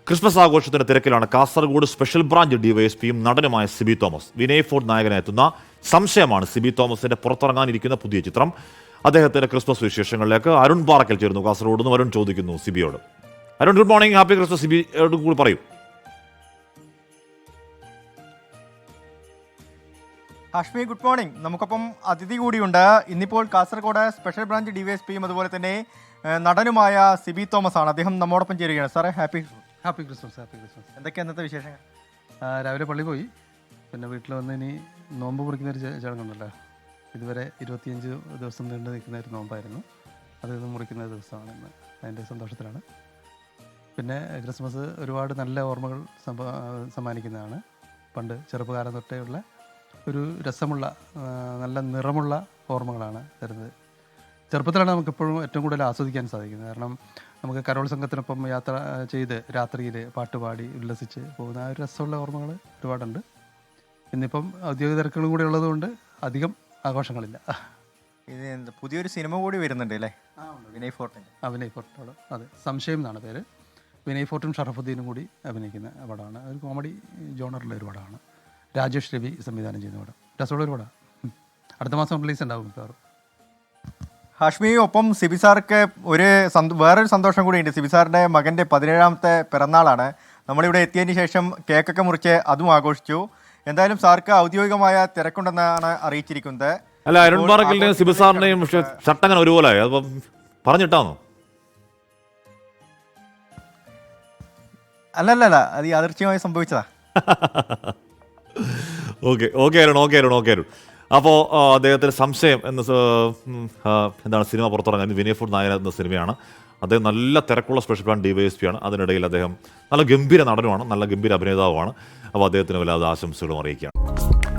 Christmas ആഘോഷത്തിന്റെ തിരക്കിലാണ് Kasaragod special branch ഡിവൈഎസ്പിയും നടനുമായ സിബി തോമസ്. വിനയ് ഫോർട്ട് നായകനെത്തുന്ന സംശയമാണ് സിബി തോമസിന്റെ പുറത്തിറങ്ങാനിരിക്കുന്ന പുതിയ ചിത്രം. അദ്ദേഹത്തിന്റെ ക്രിസ്മസ് വിശേഷങ്ങളിലേക്ക് അരുൺ പാറക്കൽ ചേരുന്നു. കാസർഗോഡ് നിന്ന് അരുൺ ചോദിക്കുന്നു സിബിയോട്. Arun, good morning, happy Christmas. സിബിയോട് കൂടി പറയൂ. Hashmi, good morning. നമുക്കൊപ്പം അതിഥി കൂടിയുണ്ട്. ഇന്നിപ്പോൾ കാസർഗോഡ് സ്പെഷ്യൽ ബ്രാഞ്ച് ഡിവൈഎസ്പിയും അതുപോലെ തന്നെ നടനുമായ സിബി തോമസ് ആണ്. അദ്ദേഹം നമ്മോടൊപ്പം ചേരുകയാണ്. സാറേ, ഹാപ്പി ക്രിസ്മസ്. എന്തൊക്കെയാണ് ഇന്നത്തെ വിശേഷങ്ങൾ? രാവിലെ പള്ളി പോയി, പിന്നെ വീട്ടിൽ വന്ന് ഇനി നോമ്പ് മുറിക്കുന്നൊരു ചടങ്ങുണ്ടല്ലോ. ഇതുവരെ 25 ദിവസം നീണ്ടു നിൽക്കുന്ന ഒരു നോമ്പായിരുന്നു. അത് മുറിക്കുന്ന ദിവസമാണ് ഇന്ന്. അതിൻ്റെ സന്തോഷത്തിലാണ്. പിന്നെ ക്രിസ്മസ് ഒരുപാട് നല്ല ഓർമ്മകൾ സമ്മാനിക്കുന്നതാണ്. പണ്ട് ചെറുപ്പകാലം തൊട്ടേ ഉള്ള ഒരു രസമുള്ള നല്ല നിറമുള്ള ഓർമ്മകളാണ് തരുന്നത്. ചെറുപ്പത്തിലാണ് നമുക്കിപ്പോഴും ഏറ്റവും കൂടുതൽ ആസ്വദിക്കാൻ സാധിക്കുന്നത്. കാരണം നമുക്ക് കരോൾ സംഘത്തിനൊപ്പം യാത്ര ചെയ്ത് രാത്രിയിൽ പാട്ടുപാടി ഉല്ലസിച്ച് പോകുന്ന ആ ഒരു രസമുള്ള ഓർമ്മകൾ ഒരുപാടുണ്ട്. ഇന്നിപ്പം ഔദ്യോഗിക തിരക്കുകളും കൂടി ഉള്ളതുകൊണ്ട് അധികം ആഘോഷങ്ങളില്ല. ഇത് പുതിയൊരു സിനിമ കൂടി വരുന്നുണ്ട് അല്ലേ? വിനയ് ഫോർട്ടോട്. അതെ, സംശയം എന്നാണ് പേര്. വിനയ് ഫോർട്ടും ഷറഫുദ്ദീനും കൂടി അഭിനയിക്കുന്ന പടമാണ്. ഒരു കോമഡി ജോണറിലെ ഒരു പടമാണ്. രാജേഷ് രവി സംവിധാനം ചെയ്യുന്ന പടം. രസമുള്ള ഒരു പടമാണ്. അടുത്ത മാസം റിലീസ് ഉണ്ടാവും മിക്കവാറും. ഹാഷ്മി, ഒപ്പം സിബി സാർക്ക് വേറൊരു സന്തോഷം കൂടിയുണ്ട്. സിബി സാറിൻ്റെ മകൻ്റെ 17ാമത്തെ പിറന്നാളാണ്. നമ്മളിവിടെ എത്തിയതിന് ശേഷം കേക്കൊക്കെ മുറിച്ച് അതും ആഘോഷിച്ചു. എന്തായാലും സാർക്ക് ഔദ്യോഗികമായ തിരക്കുണ്ടെന്നാണ് അറിയിച്ചിരിക്കുന്നത്. അല്ല, അരുൺ പാറക്കലിന്റെയും സിബി സാറിന്റെയും ചട്ടങ്ങനെ ഒരുപോലെ അപ്പം പറഞ്ഞിട്ടാണോ? അല്ലല്ല, അത് യാദൃച്ഛികമായി സംഭവിച്ചതാ. ഓക്കെ അരുൺ. അപ്പോൾ അദ്ദേഹത്തിന് സംശയം എന്താണ് സിനിമ പുറത്തിറങ്ങാൻ. വിനയ് ഫോർട്ട് നായകൻ എന്ന സിനിമയാണ്. അദ്ദേഹം നല്ല തിരക്കുള്ള സ്പെഷ്യൽ ബ്രാഞ്ച് ഡിവൈഎസ്പി ആണ്. അതിനിടയിൽ അദ്ദേഹം നല്ല ഗംഭീര നടനുമാണ്, നല്ല ഗംഭീര അഭിനേതാവുമാണ്. അപ്പോൾ അദ്ദേഹത്തിന് വല്ലാതെ ആശംസകളും അറിയിക്കുകയാണ്.